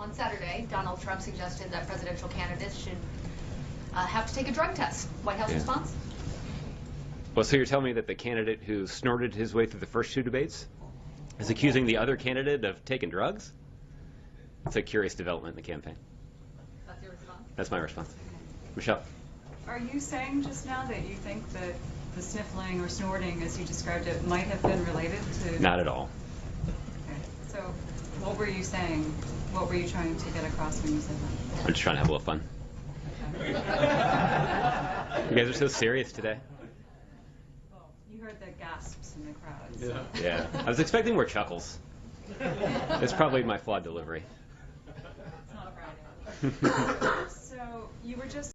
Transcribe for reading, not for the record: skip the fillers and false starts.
on Saturday, Donald Trump suggested that presidential candidates should have to take a drug test. White House response? Well, so you're telling me that the candidate who snorted his way through the first 2 debates is accusing the other candidate of taking drugs? It's a curious development in the campaign. That's your response? That's my response. Michelle? Are you saying just now that you think that the sniffling or snorting, as you described it, might have been related to... Not at all. Okay. So what were you saying? What were you trying to get across when you said that? I'm just trying to have a little fun. Okay. You guys are so serious today. Well, you heard the gasps in the crowd. So. Yeah. I was expecting more chuckles. It's probably my flawed delivery. It's not a Friday. So you were just